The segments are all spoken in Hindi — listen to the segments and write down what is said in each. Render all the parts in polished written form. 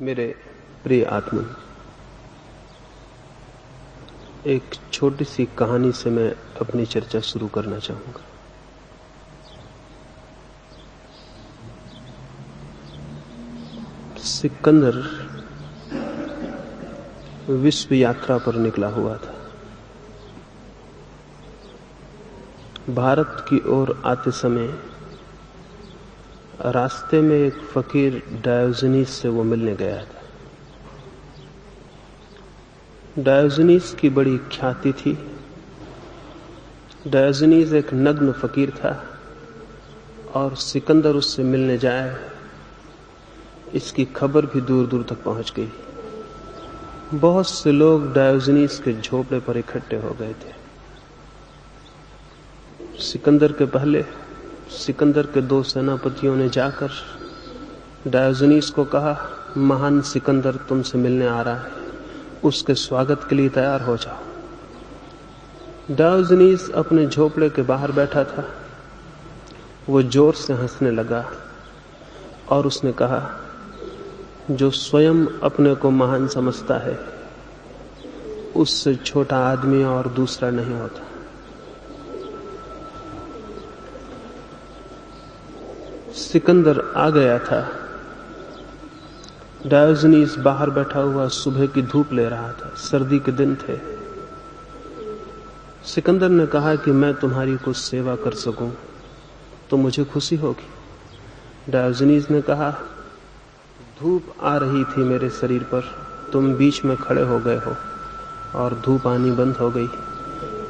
मेरे प्रिय आत्मा, एक छोटी सी कहानी से मैं अपनी चर्चा शुरू करना चाहूंगा। सिकंदर विश्व यात्रा पर निकला हुआ था। भारत की ओर आते समय रास्ते में एक फकीर डायोजनीस से वो मिलने गया था। डायोजनीस की बड़ी ख्याति थी। डायोजनीस एक नग्न फकीर था और सिकंदर उससे मिलने जाए, इसकी खबर भी दूर दूर तक पहुंच गई। बहुत से लोग डायोजनीस के झोपड़े पर इकट्ठे हो गए थे। सिकंदर के पहले सिकंदर के दो सेनापतियों ने जाकर डायोजनीस को कहा, महान सिकंदर तुमसे मिलने आ रहा है, उसके स्वागत के लिए तैयार हो जाओ। डायोजनीस अपने झोपड़े के बाहर बैठा था। वो जोर से हंसने लगा और उसने कहा, जो स्वयं अपने को महान समझता है उससे छोटा आदमी और दूसरा नहीं होता। सिकंदर आ गया था। डायोजनीस बाहर बैठा हुआ सुबह की धूप ले रहा था। सर्दी के दिन थे। सिकंदर ने कहा कि मैं तुम्हारी कुछ सेवा कर सकूं तो मुझे खुशी होगी। डायोजनीस ने कहा, धूप आ रही थी मेरे शरीर पर, तुम बीच में खड़े हो गए हो और धूप आनी बंद हो गई।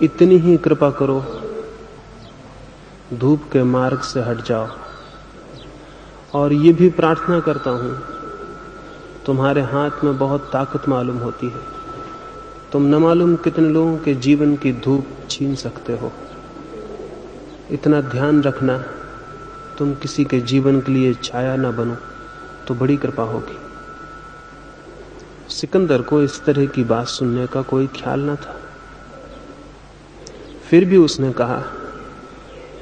इतनी ही कृपा करो, धूप के मार्ग से हट जाओ। और ये भी प्रार्थना करता हूं, तुम्हारे हाथ में बहुत ताकत मालूम होती है। तुम न मालूम कितने लोगों के जीवन की धूप छीन सकते हो। इतना ध्यान रखना, तुम किसी के जीवन के लिए छाया न बनो तो बड़ी कृपा होगी। सिकंदर को इस तरह की बात सुनने का कोई ख्याल न था। फिर भी उसने कहा,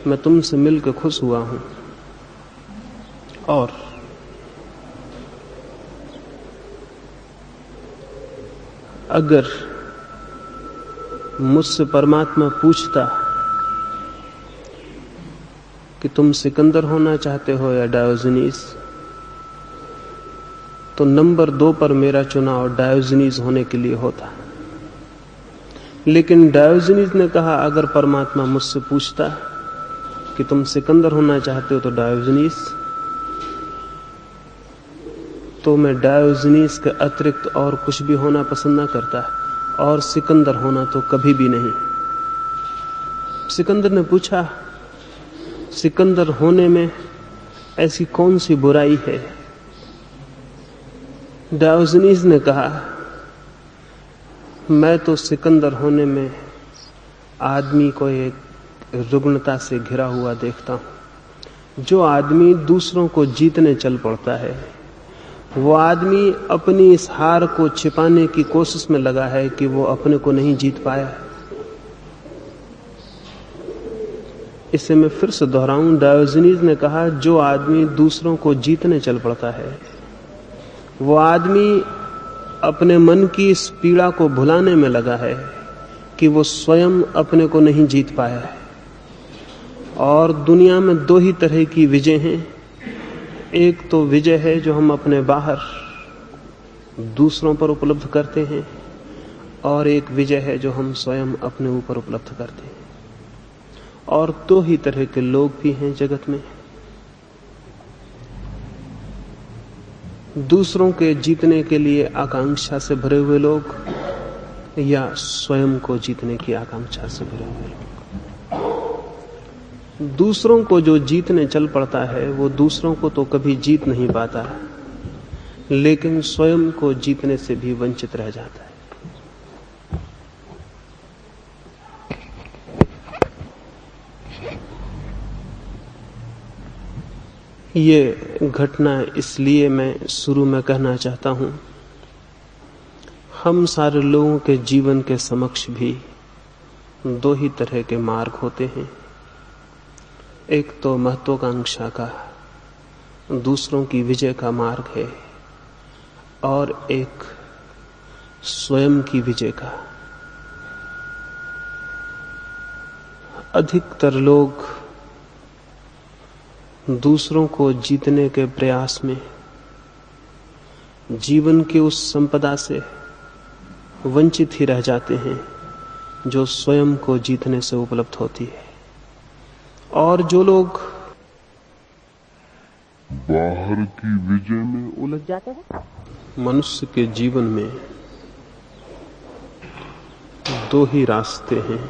मैं तुमसे मिलकर खुश हुआ हूं और अगर मुझसे परमात्मा पूछता कि तुम सिकंदर होना चाहते हो या डायोजनीस, तो नंबर 2 पर मेरा चुनाव डायोजनीस होने के लिए होता। लेकिन डायोजनीस ने कहा, अगर परमात्मा मुझसे पूछता कि तुम सिकंदर होना चाहते हो तो डायोजनीस, तो मैं डायोजनीस के अतिरिक्त और कुछ भी होना पसंद न करता, और सिकंदर होना तो कभी भी नहीं। सिकंदर ने पूछा, सिकंदर होने में ऐसी कौन सी बुराई है? डायोजनीस ने कहा, मैं तो सिकंदर होने में आदमी को एक रुग्णता से घिरा हुआ देखता हूं। जो आदमी दूसरों को जीतने चल पड़ता है, वो आदमी अपनी इस हार को छिपाने की कोशिश में लगा है कि वो अपने को नहीं जीत पाया। इसे मैं फिर से दोहराऊं, डायोजनीस ने कहा, जो आदमी दूसरों को जीतने चल पड़ता है, वो आदमी अपने मन की इस पीड़ा को भुलाने में लगा है कि वो स्वयं अपने को नहीं जीत पाया है। और दुनिया में 2 ही तरह की विजय हैं। एक तो विजय है जो हम अपने बाहर दूसरों पर उपलब्ध करते हैं, और एक विजय है जो हम स्वयं अपने ऊपर उपलब्ध करते हैं। और 2 ही तरह के लोग भी हैं जगत में। दूसरों के जीतने के लिए आकांक्षा से भरे हुए लोग, या स्वयं को जीतने की आकांक्षा से भरे हुए लोग। दूसरों को जो जीतने चल पड़ता है वो दूसरों को तो कभी जीत नहीं पाता, लेकिन स्वयं को जीतने से भी वंचित रह जाता है। ये घटना इसलिए मैं शुरू में कहना चाहता हूं, हम सारे लोगों के जीवन के समक्ष भी 2 ही तरह के मार्ग होते हैं। एक तो महत्वाकांक्षा का, दूसरों की विजय का मार्ग है, और एक स्वयं की विजय का। अधिकतर लोग दूसरों को जीतने के प्रयास में जीवन की उस संपदा से वंचित ही रह जाते हैं जो स्वयं को जीतने से उपलब्ध होती है। और जो लोग बाहर की विजय में उलझ जाते हैं। मनुष्य के जीवन में दो ही रास्ते हैं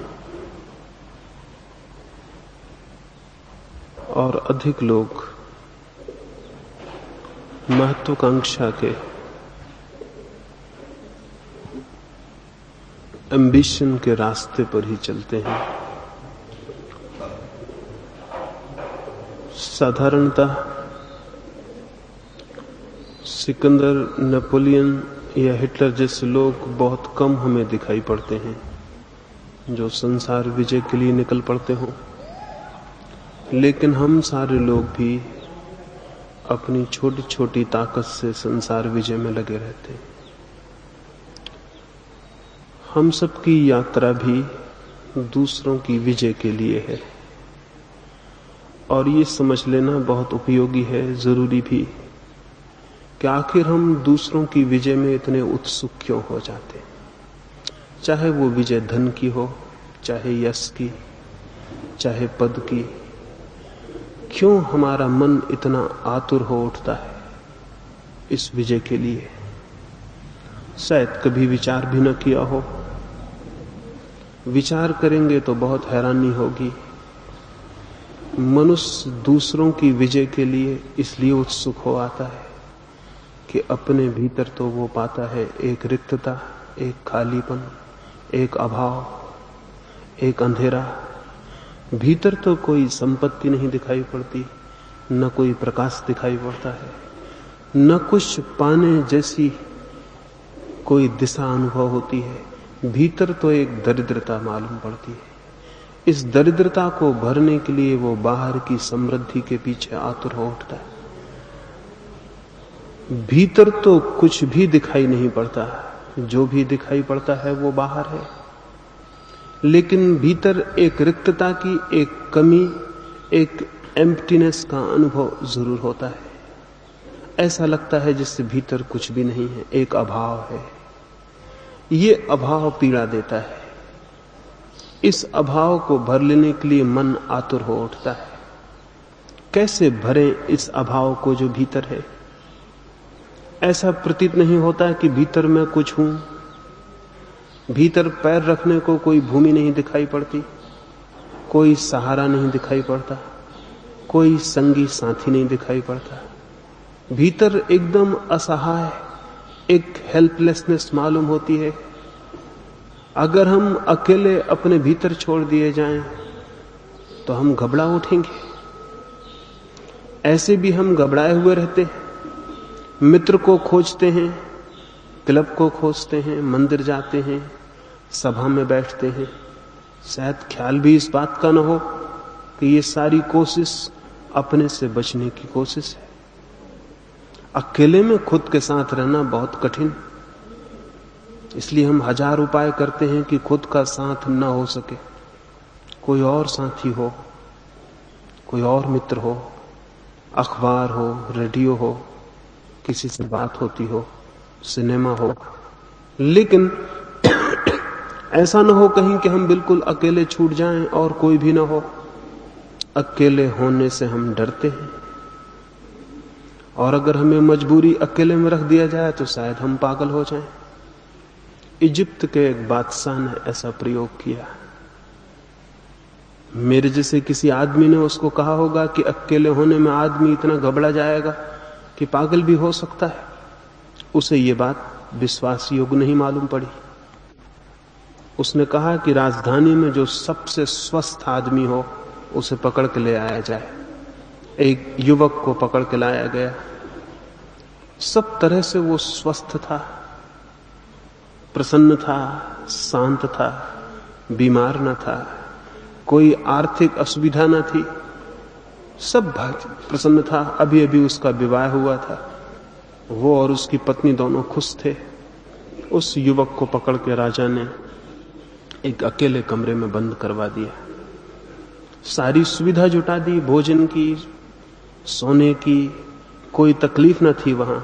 और अधिक लोग महत्वाकांक्षा के, एम्बिशन के रास्ते पर ही चलते हैं। साधारणतः सिकंदर, नेपोलियन या हिटलर जैसे लोग बहुत कम हमें दिखाई पड़ते हैं जो संसार विजय के लिए निकल पड़ते हों, लेकिन हम सारे लोग भी अपनी छोटी छोटी ताकत से संसार विजय में लगे रहते हैं। हम सबकी यात्रा भी दूसरों की विजय के लिए है और ये समझ लेना बहुत उपयोगी है, जरूरी भी, कि आखिर हम दूसरों की विजय में इतने उत्सुक क्यों हो जाते हैं। चाहे वो विजय धन की हो, चाहे यश की, चाहे पद की, क्यों हमारा मन इतना आतुर हो उठता है इस विजय के लिए। शायद कभी विचार भी न किया हो। विचार करेंगे तो बहुत हैरानी होगी। मनुष्य दूसरों की विजय के लिए इसलिए उत्सुक हो आता है कि अपने भीतर तो वो पाता है एक रिक्तता, एक खालीपन, एक अभाव, एक अंधेरा। भीतर तो कोई संपत्ति नहीं दिखाई पड़ती, न कोई प्रकाश दिखाई पड़ता है, न कुछ पाने जैसी कोई दिशा अनुभव होती है। भीतर तो एक दरिद्रता मालूम पड़ती है। इस दरिद्रता को भरने के लिए वो बाहर की समृद्धि के पीछे आतुर हो उठता है। भीतर तो कुछ भी दिखाई नहीं पड़ता, जो भी दिखाई पड़ता है वो बाहर है, लेकिन भीतर एक रिक्तता की, एक कमी, एक एम्प्टीनेस का अनुभव जरूर होता है। ऐसा लगता है जिससे भीतर कुछ भी नहीं है, एक अभाव है। ये अभाव पीड़ा देता है। इस अभाव को भर लेने के लिए मन आतुर हो उठता है। कैसे भरें इस अभाव को जो भीतर है। ऐसा प्रतीत नहीं होता कि भीतर मैं कुछ हूं। भीतर पैर रखने को कोई भूमि नहीं दिखाई पड़ती, कोई सहारा नहीं दिखाई पड़ता, कोई संगी साथी नहीं दिखाई पड़ता। भीतर एकदम असहाय एक हेल्पलेसनेस मालूम होती है। अगर हम अकेले अपने भीतर छोड़ दिए जाएं तो हम घबरा उठेंगे। ऐसे भी हम घबराए हुए रहते हैं। मित्र को खोजते हैं, क्लब को खोजते हैं, मंदिर जाते हैं, सभा में बैठते हैं। शायद ख्याल भी इस बात का न हो कि ये सारी कोशिश अपने से बचने की कोशिश है। अकेले में खुद के साथ रहना बहुत कठिन, इसलिए हम हजार उपाय करते हैं कि खुद का साथ न हो सके, कोई और साथी हो, कोई और मित्र हो, अखबार हो, रेडियो हो, किसी से बात होती हो, सिनेमा हो। लेकिन ऐसा न हो कहीं कि हम बिल्कुल अकेले छूट जाएं और कोई भी न हो। अकेले होने से हम डरते हैं और अगर हमें मजबूरी अकेले में रख दिया जाए तो शायद हम पागल हो जाएं। इजिप्त के एक बादशाह ने ऐसा प्रयोग किया। मेरे जैसे किसी आदमी ने उसको कहा होगा कि अकेले होने में आदमी इतना घबरा जाएगा कि पागल भी हो सकता है। उसे ये बात विश्वास योग्य नहीं मालूम पड़ी। उसने कहा कि राजधानी में जो सबसे स्वस्थ आदमी हो उसे पकड़ के ले आया जाए। एक युवक को पकड़ के लाया गया। सब तरह से वो स्वस्थ था, प्रसन्न था, शांत था, बीमार न था, कोई आर्थिक असुविधा न थी, सब प्रसन्न था। अभी अभी उसका विवाह हुआ था। वो और उसकी पत्नी दोनों खुश थे। उस युवक को पकड़ के राजा ने एक अकेले कमरे में बंद करवा दिया। सारी सुविधा जुटा दी, भोजन की, सोने की, कोई तकलीफ न थी वहां।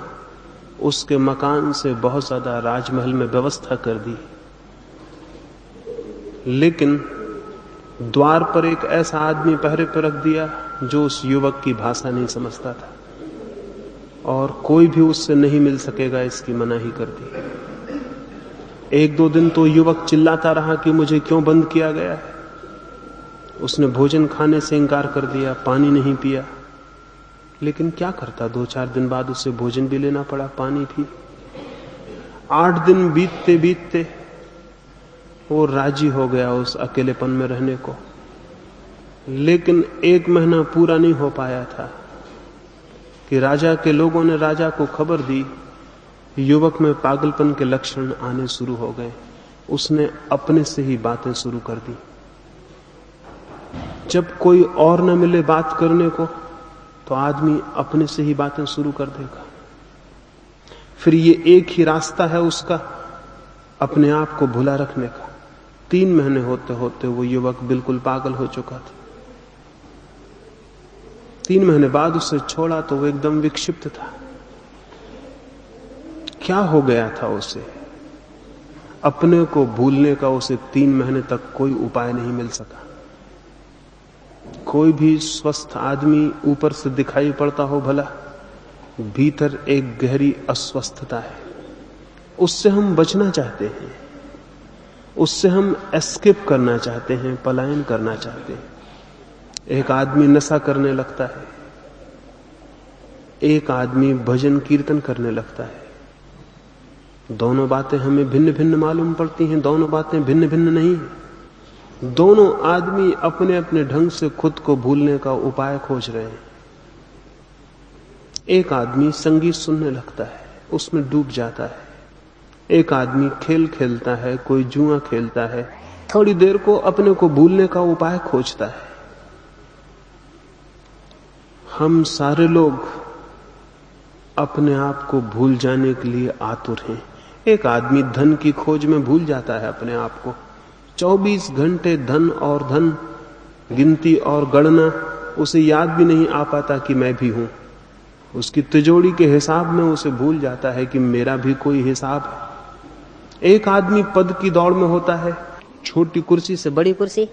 उसके मकान से बहुत ज्यादा राजमहल में व्यवस्था कर दी, लेकिन द्वार पर एक ऐसा आदमी पहरे पर रख दिया जो उस युवक की भाषा नहीं समझता था, और कोई भी उससे नहीं मिल सकेगा इसकी मनाही कर दी। एक दो दिन तो युवक चिल्लाता रहा कि मुझे क्यों बंद किया गया है। उसने भोजन खाने से इंकार कर दिया, पानी नहीं पिया, लेकिन क्या करता, 2-4 दिन बाद उसे भोजन भी लेना पड़ा, पानी भी। 8 दिन बीतते बीतते वो राजी हो गया उस अकेलेपन में रहने को, लेकिन 1 महीना पूरा नहीं हो पाया था कि राजा के लोगों ने राजा को खबर दी, युवक में पागलपन के लक्षण आने शुरू हो गए। उसने अपने से ही बातें शुरू कर दी। जब कोई और न मिले बात करने को, तो आदमी अपने से ही बातें शुरू कर देगा। फिर ये एक ही रास्ता है उसका, अपने आप को भुला रखने का। 3 महीने होते होते वो युवक बिल्कुल पागल हो चुका था। 3 महीने बाद उसे छोड़ा तो वो एकदम विक्षिप्त था। क्या हो गया था उसे? अपने को भूलने का उसे 3 महीने तक कोई उपाय नहीं मिल सका। कोई भी स्वस्थ आदमी ऊपर से दिखाई पड़ता हो भला, भीतर एक गहरी अस्वस्थता है। उससे हम बचना चाहते हैं, उससे हम एस्केप करना चाहते हैं, पलायन करना चाहते हैं। एक आदमी नशा करने लगता है, एक आदमी भजन कीर्तन करने लगता है। दोनों बातें हमें भिन्न भिन्न मालूम पड़ती हैं, दोनों बातें भिन्न भिन्न नहीं हैं। दोनों आदमी अपने अपने ढंग से खुद को भूलने का उपाय खोज रहे हैं। एक आदमी संगीत सुनने लगता है, उसमें डूब जाता है। एक आदमी खेल खेलता है, कोई जुआ खेलता है, थोड़ी देर को अपने को भूलने का उपाय खोजता है। हम सारे लोग अपने आप को भूल जाने के लिए आतुर हैं। एक आदमी धन की खोज में भूल जाता है अपने आप को। 24 घंटे धन और धन, गिनती और गणना, उसे याद भी नहीं आ पाता कि मैं भी हूं। उसकी तिजोरी के हिसाब में उसे भूल जाता है कि मेरा भी कोई हिसाब है। एक आदमी पद की दौड़ में होता है, छोटी कुर्सी से बड़ी कुर्सी,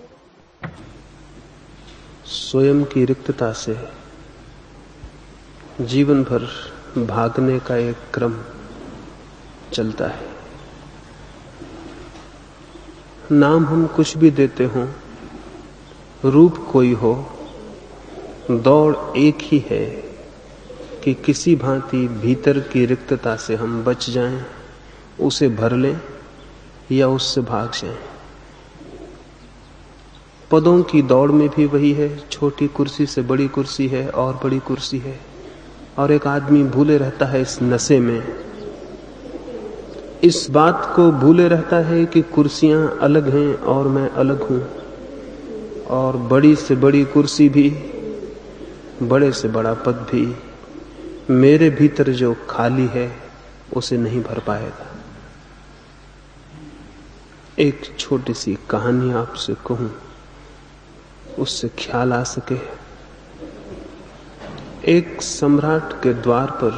स्वयं की रिक्तता से जीवन भर भागने का एक क्रम चलता है। नाम हम कुछ भी देते हों, रूप कोई हो, दौड़ एक ही है कि किसी भांति भीतर की रिक्तता से हम बच जाएं, उसे भर लें या उससे भाग जाएं। पदों की दौड़ में भी वही है, छोटी कुर्सी से बड़ी कुर्सी है और बड़ी कुर्सी है, और एक आदमी भूले रहता है इस नशे में, इस बात को भूले रहता है कि कुर्सियां अलग हैं और मैं अलग हूं, और बड़ी से बड़ी कुर्सी भी, बड़े से बड़ा पद भी मेरे भीतर जो खाली है उसे नहीं भर पाएगा। एक छोटी सी कहानी आपसे कहूं, उससे ख्याल आ सके। एक सम्राट के द्वार पर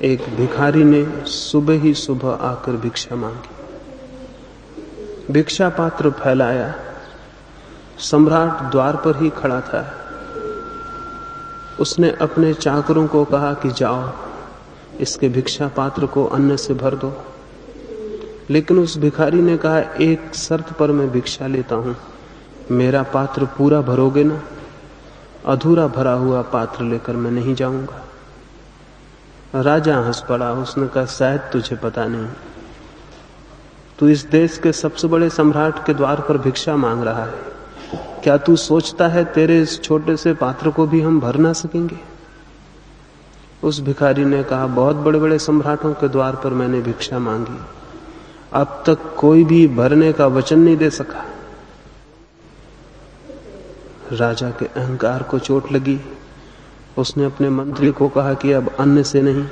एक भिखारी ने सुबह ही सुबह आकर भिक्षा मांगी। भिक्षा पात्र फैलाया, सम्राट द्वार पर ही खड़ा था। उसने अपने चाकरों को कहा कि जाओ इसके भिक्षा पात्र को अन्न से भर दो। लेकिन उस भिखारी ने कहा, एक शर्त पर मैं भिक्षा लेता हूं, मेरा पात्र पूरा भरोगे ना? अधूरा भरा हुआ पात्र लेकर मैं नहीं जाऊंगा। राजा हंस पड़ा। उसने कहा, शायद तुझे पता नहीं, तू इस देश के सबसे बड़े सम्राट के द्वार पर भिक्षा मांग रहा है। क्या तू सोचता है तेरे इस छोटे से पात्र को भी हम भर ना सकेंगे? उस भिखारी ने कहा, बहुत बड़े बड़े सम्राटों के द्वार पर मैंने भिक्षा मांगी, अब तक कोई भी भरने का वचन नहीं दे सका। राजा के अहंकार को चोट लगी। उसने अपने मंत्री को कहा कि अब अन्न से नहीं,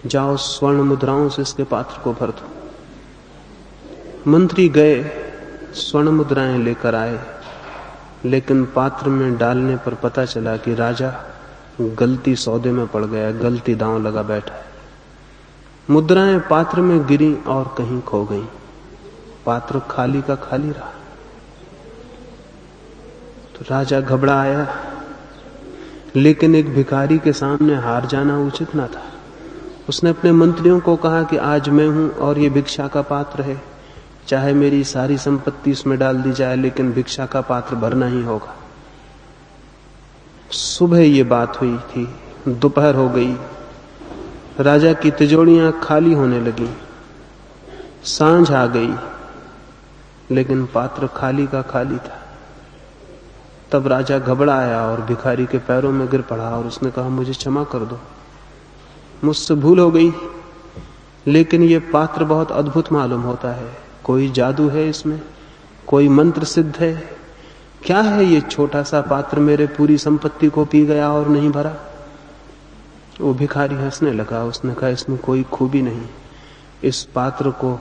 जाओ स्वर्ण मुद्राओं से इसके पात्र को भर दो। मंत्री गए, स्वर्ण मुद्राएं लेकर आए, लेकिन पात्र में डालने पर पता चला कि राजा गलती सौदे में पड़ गया, गलती दांव लगा बैठा है। मुद्राएं पात्र में गिरी और कहीं खो गईं। पात्र खाली का खाली रहा। तो राजा घबराया, लेकिन एक भिखारी के सामने हार जाना उचित ना था। उसने अपने मंत्रियों को कहा कि आज मैं हूं और ये भिक्षा का पात्र है, चाहे मेरी सारी संपत्ति इसमें डाल दी जाए, लेकिन भिक्षा का पात्र भरना ही होगा। सुबह ये बात हुई थी, दोपहर हो गई, राजा की तिजोरियां खाली होने लगी। सांझ आ गई, लेकिन पात्र खाली का खाली था। तब राजा घबराया और भिखारी के पैरों में गिर पड़ा और उसने कहा, मुझे क्षमा कर दो, मुझसे भूल हो गई, लेकिन ये पात्र बहुत अद्भुत मालूम होता है। कोई जादू है इसमें, कोई मंत्र सिद्ध है, क्या है ये छोटा सा पात्र मेरे पूरी संपत्ति को पी गया और नहीं भरा? वो भिखारी हंसने लगा। उसने कहा, इसमें कोई खूबी नहीं, इस पात्र को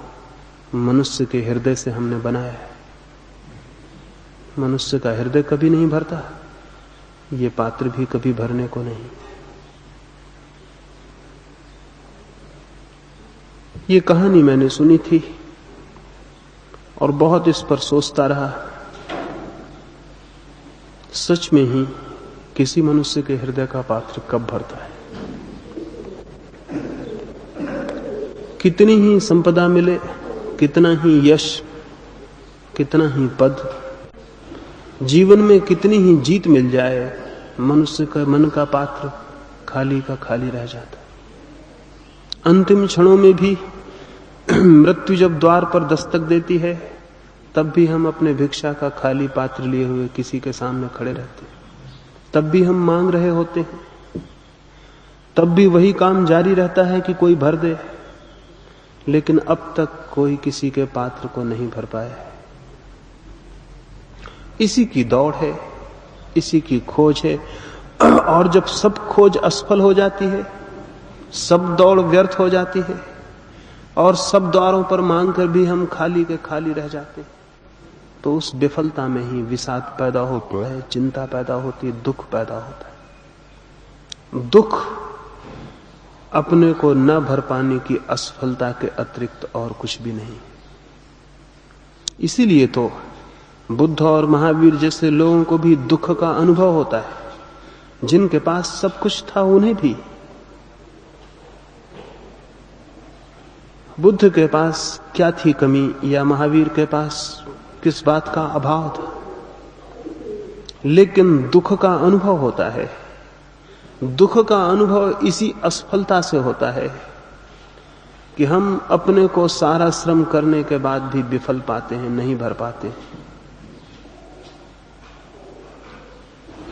मनुष्य के हृदय से हमने बनाया है। मनुष्य का हृदय कभी नहीं भरता, ये पात्र भी कभी भरने को नहीं। ये कहानी मैंने सुनी थी और बहुत इस पर सोचता रहा। सच में ही किसी मनुष्य के हृदय का पात्र कब भरता है? कितनी ही संपदा मिले, कितना ही यश, कितना ही पद, जीवन में कितनी ही जीत मिल जाए, मनुष्य का मन का पात्र खाली का खाली रह जाता। अंतिम क्षणों में भी मृत्यु जब द्वार पर दस्तक देती है, तब भी हम अपने भिक्षा का खाली पात्र लिए हुए किसी के सामने खड़े रहते हैं। तब भी हम मांग रहे होते हैं, तब भी वही काम जारी रहता है कि कोई भर दे, लेकिन अब तक कोई किसी के पात्र को नहीं भर पाया है। इसी की दौड़ है, इसी की खोज है, और जब सब खोज असफल हो जाती है, सब दौड़ व्यर्थ हो जाती है और सब द्वारों पर मांग कर भी हम खाली के खाली रह जाते हैं, तो उस विफलता में ही विषाद पैदा होता है, चिंता पैदा होती है, दुख पैदा होता है। दुख अपने को न भर पाने की असफलता के अतिरिक्त और कुछ भी नहीं। इसीलिए तो बुद्ध और महावीर जैसे लोगों को भी दुख का अनुभव होता है। जिनके पास सब कुछ था उन्हें भी। बुद्ध के पास क्या थी कमी, या महावीर के पास किस बात का अभाव था, लेकिन दुख का अनुभव होता है। दुख का अनुभव इसी असफलता से होता है कि हम अपने को सारा श्रम करने के बाद भी विफल पाते हैं, नहीं भर पाते।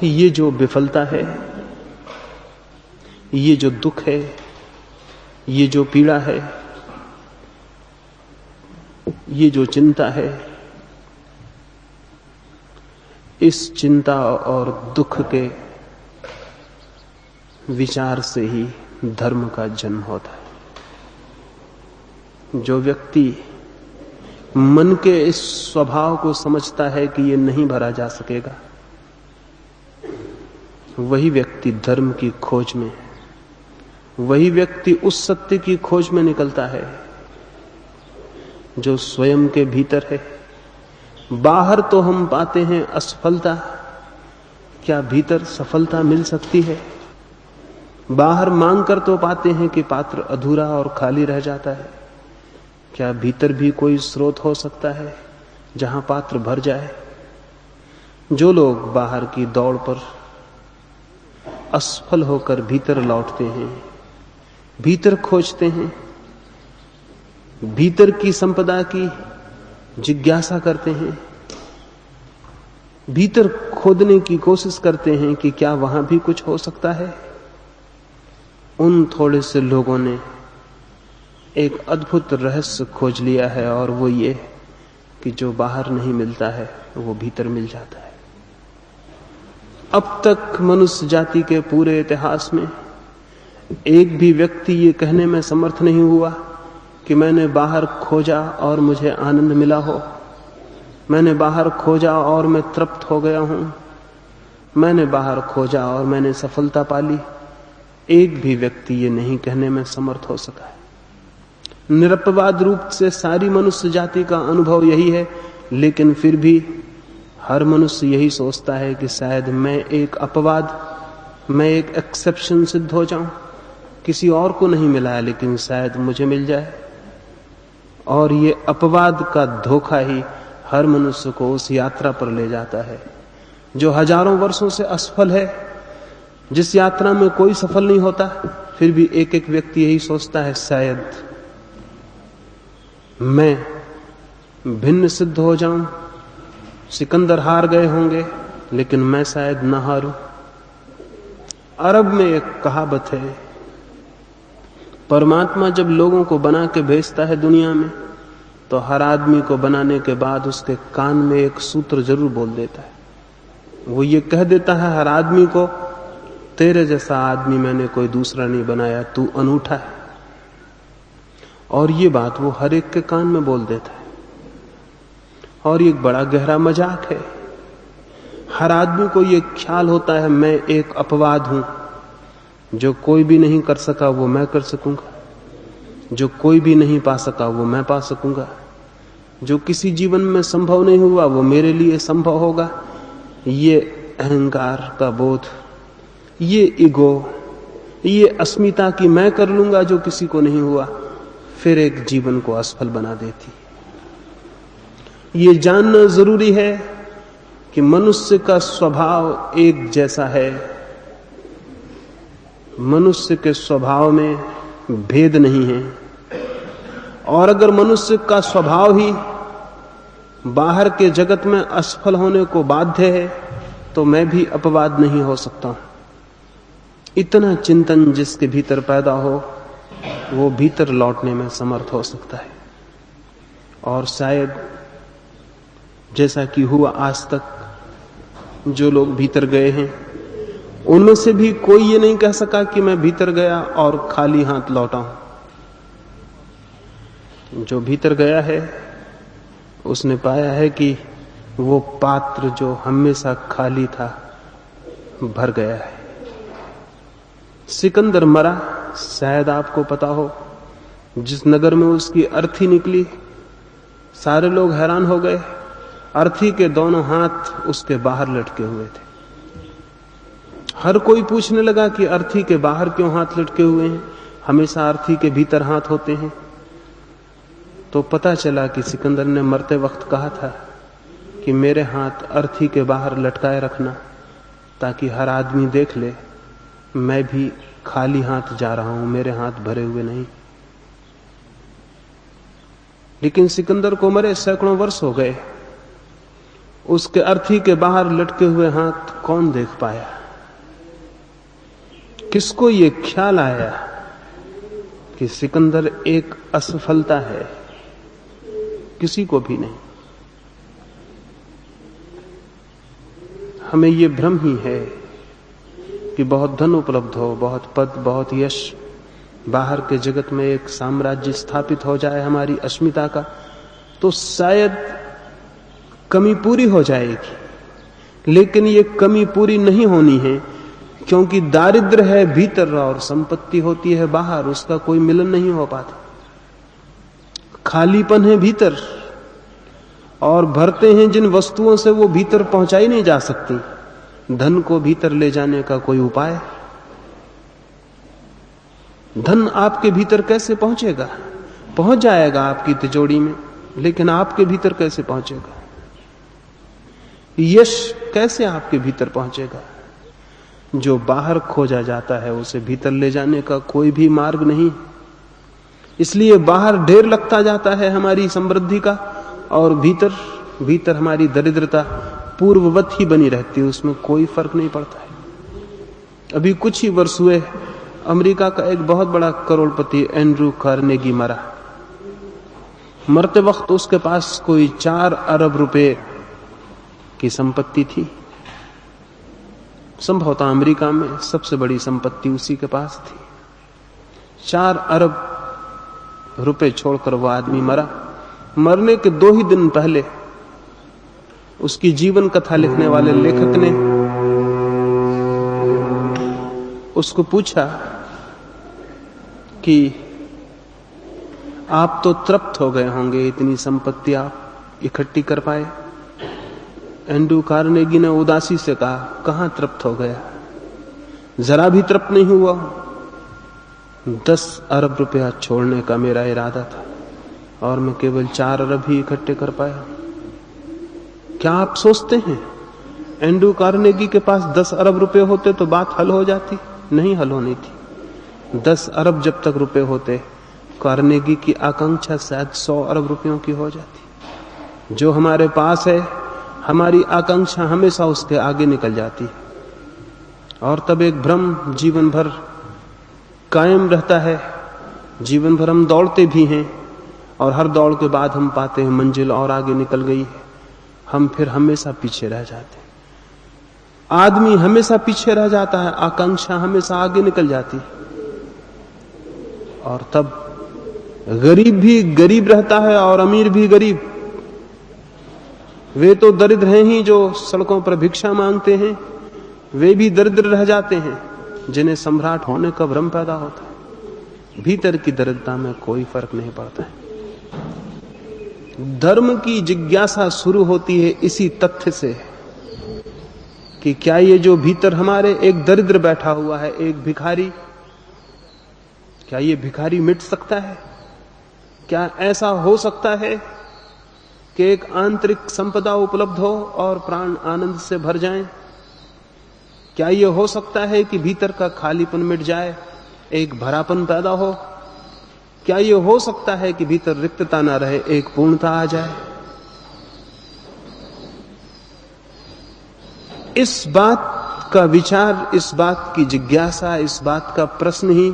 ये जो विफलता है, ये जो दुख है, ये जो पीड़ा है, ये जो चिंता है, इस चिंता और दुख के विचार से ही धर्म का जन्म होता है। जो व्यक्ति मन के इस स्वभाव को समझता है कि ये नहीं भरा जा सकेगा, वही व्यक्ति धर्म की खोज में, वही व्यक्ति उस सत्य की खोज में निकलता है जो स्वयं के भीतर है। बाहर तो हम पाते हैं असफलता, क्या भीतर सफलता मिल सकती है? बाहर मांग कर तो पाते हैं कि पात्र अधूरा और खाली रह जाता है, क्या भीतर भी कोई स्रोत हो सकता है जहां पात्र भर जाए? जो लोग बाहर की दौड़ पर असफल होकर भीतर लौटते हैं, भीतर खोजते हैं, भीतर की संपदा की जिज्ञासा करते हैं, भीतर खोदने की कोशिश करते हैं कि क्या वहां भी कुछ हो सकता है, उन थोड़े से लोगों ने एक अद्भुत रहस्य खोज लिया है, और वो ये कि जो बाहर नहीं मिलता है वो भीतर मिल जाता है। अब तक मनुष्य जाति के पूरे इतिहास में एक भी व्यक्ति ये कहने में समर्थ नहीं हुआ कि मैंने बाहर खोजा और मुझे आनंद मिला हो, मैंने बाहर खोजा और मैं तृप्त हो गया हूं, मैंने बाहर खोजा और मैंने सफलता पाली। एक भी व्यक्ति ये नहीं कहने में समर्थ हो सका है। निरपवाद रूप से सारी मनुष्य जाति का अनुभव यही है, लेकिन फिर भी हर मनुष्य यही सोचता है कि शायद मैं एक अपवाद, मैं एक एक्सेप्शन सिद्ध हो जाऊं। किसी और को नहीं मिला है लेकिन शायद मुझे मिल जाए। और ये अपवाद का धोखा ही हर मनुष्य को उस यात्रा पर ले जाता है जो हजारों वर्षों से असफल है, जिस यात्रा में कोई सफल नहीं होता। फिर भी एक एक व्यक्ति यही सोचता है शायद मैं भिन्न सिद्ध हो जाऊं। सिकंदर हार गए होंगे लेकिन मैं शायद न हारूं। अरब में एक कहावत है, परमात्मा जब लोगों को बना के भेजता है दुनिया में तो हर आदमी को बनाने के बाद उसके कान में एक सूत्र जरूर बोल देता है। वो ये कह देता है हर आदमी को, तेरे जैसा आदमी मैंने कोई दूसरा नहीं बनाया, तू अनूठा है। और ये बात वो हर एक के कान में बोल देता है। और ये एक बड़ा गहरा मजाक है। हर आदमी को ये ख्याल होता है मैं एक अपवाद हूं, जो कोई भी नहीं कर सका वो मैं कर सकूंगा, जो कोई भी नहीं पा सका वो मैं पा सकूंगा, जो किसी जीवन में संभव नहीं हुआ वो मेरे लिए संभव होगा। ये अहंकार का बोध, ये ईगो, ये अस्मिता कि मैं कर लूंगा जो किसी को नहीं हुआ, फिर एक जीवन को असफल बना देती। ये जानना जरूरी है कि मनुष्य का स्वभाव एक जैसा है, मनुष्य के स्वभाव में भेद नहीं है। और अगर मनुष्य का स्वभाव ही बाहर के जगत में असफल होने को बाध्य है तो मैं भी अपवाद नहीं हो सकता। इतना चिंतन जिसके भीतर पैदा हो वो भीतर लौटने में समर्थ हो सकता है। और शायद जैसा कि हुआ आज तक, जो लोग भीतर गए हैं उनमें से भी कोई ये नहीं कह सका कि मैं भीतर गया और खाली हाथ लौटा हूं। जो भीतर गया है उसने पाया है कि वो पात्र जो हमेशा खाली था भर गया है। सिकंदर मरा, शायद आपको पता हो, जिस नगर में उसकी अर्थी निकली सारे लोग हैरान हो गए। अर्थी के दोनों हाथ उसके बाहर लटके हुए थे। हर कोई पूछने लगा कि अर्थी के बाहर क्यों हाथ लटके हुए हैं, हमेशा अर्थी के भीतर हाथ होते हैं। तो पता चला कि सिकंदर ने मरते वक्त कहा था कि मेरे हाथ अर्थी के बाहर लटकाए रखना, ताकि हर आदमी देख ले मैं भी खाली हाथ जा रहा हूं, मेरे हाथ भरे हुए नहीं। लेकिन सिकंदर को मरे सैकड़ों वर्ष हो गए, उसके अर्थी के बाहर लटके हुए हाथ कौन देख पाया? किसको ये ख्याल आया कि सिकंदर एक असफलता है? किसी को भी नहीं। हमें ये भ्रम ही है कि बहुत धन उपलब्ध हो, बहुत पद, बहुत यश, बाहर के जगत में एक साम्राज्य स्थापित हो जाए हमारी अस्मिता का, तो शायद कमी पूरी हो जाएगी। लेकिन ये कमी पूरी नहीं होनी है, क्योंकि दारिद्र्य है भीतर और संपत्ति होती है बाहर, उसका कोई मिलन नहीं हो पाता। खालीपन है भीतर और भरते हैं जिन वस्तुओं से वो भीतर पहुंचाई नहीं जा सकती। धन को भीतर ले जाने का कोई उपाय? धन आपके भीतर कैसे पहुंचेगा? पहुंच जाएगा आपकी तिजोरी में, लेकिन आपके भीतर कैसे पहुंचेगा? यश कैसे आपके भीतर पहुंचेगा? जो बाहर खोजा जाता है उसे भीतर ले जाने का कोई भी मार्ग नहीं। इसलिए बाहर ढेर लगता जाता है हमारी समृद्धि का, और भीतर भीतर हमारी दरिद्रता पूर्ववत ही बनी रहती है, उसमें कोई फर्क नहीं पड़ता है। अभी कुछ ही वर्ष हुए अमेरिका का एक बहुत बड़ा करोड़पति एंड्रू कार्नेगी मरा। मरते वक्त उसके पास कोई 4 अरब रुपए की संपत्ति थी। संभवतः अमेरिका में सबसे बड़ी संपत्ति उसी के पास थी। 4 अरब रुपए छोड़कर वो आदमी मरा। मरने के 2 ही दिन पहले उसकी जीवन कथा लिखने वाले लेखक ने उसको पूछा कि आप तो तृप्त हो गए होंगे, इतनी संपत्ति आप इकट्ठी कर पाए। एंड्रू कार्नेगी ने उदासी से कहा, कहां तृप्त हो गया, जरा भी तृप्त नहीं हुआ। 10 अरब रुपया छोड़ने का मेरा इरादा था और मैं केवल 4 अरब ही इकट्ठे कर पाया। क्या आप सोचते हैं एंड्रू कार्नेगी के पास 10 अरब रुपए होते तो बात हल हो जाती? नहीं हल होनी थी। 10 अरब जब तक रुपए होते, कार्नेगी की आकांक्षा शायद 100 अरब रुपयों की हो जाती। जो हमारे पास है, हमारी आकांक्षा हमेशा उसके आगे निकल जाती है और तब एक भ्रम जीवन भर कायम रहता है। जीवन भर हम दौड़ते भी हैं और हर दौड़ के बाद हम पाते हैं मंजिल और आगे निकल गई है। हम फिर हमेशा पीछे रह जाते हैं। आदमी हमेशा पीछे रह जाता है, आकांक्षा हमेशा आगे निकल जाती है। और तब गरीब भी गरीब रहता है और अमीर भी गरीब। वे तो दरिद्र हैं ही जो सड़कों पर भिक्षा मांगते हैं, वे भी दरिद्र रह जाते हैं जिन्हें सम्राट होने का भ्रम पैदा होता है। भीतर की दरिद्रता में कोई फर्क नहीं पड़ता है। धर्म की जिज्ञासा शुरू होती है इसी तथ्य से कि क्या ये जो भीतर हमारे एक दरिद्र बैठा हुआ है, एक भिखारी, क्या ये भिखारी मिट सकता है? क्या ऐसा हो सकता है कि एक आंतरिक संपदा उपलब्ध हो और प्राण आनंद से भर जाएं? क्या ये हो सकता है कि भीतर का खालीपन मिट जाए, एक भरापन पैदा हो? क्या ये हो सकता है कि भीतर रिक्तता ना रहे, एक पूर्णता आ जाए? इस बात का विचार, इस बात की जिज्ञासा, इस बात का प्रश्न ही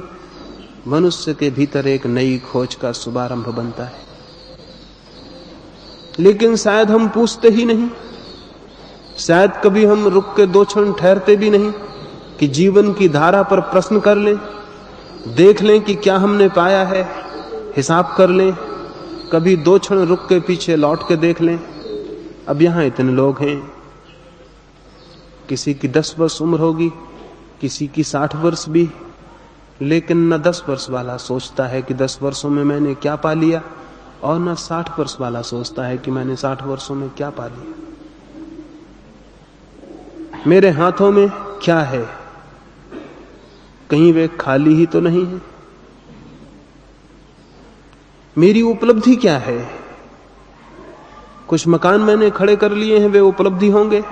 मनुष्य के भीतर एक नई खोज का शुभारंभ बनता है। लेकिन शायद हम पूछते ही नहीं, शायद कभी हम रुक के 2 क्षण ठहरते भी नहीं कि जीवन की धारा पर प्रश्न कर लें, देख लें कि क्या हमने पाया है, हिसाब कर लें। कभी 2 क्षण रुक के पीछे लौट के देख लें। अब यहां इतने लोग हैं, किसी की 10 वर्ष उम्र होगी, किसी की 60 वर्ष भी, लेकिन न 10 वर्ष वाला सोचता है कि 10 वर्षों में मैंने क्या पा लिया, और न 60 वर्ष वाला सोचता है कि मैंने 60 वर्षों में क्या पा लिया। मेरे हाथों में क्या है? कहीं वे खाली ही तो नहीं है। मेरी उपलब्धि क्या है? कुछ मकान मैंने खड़े कर लिए हैं, वे उपलब्धि होंगे।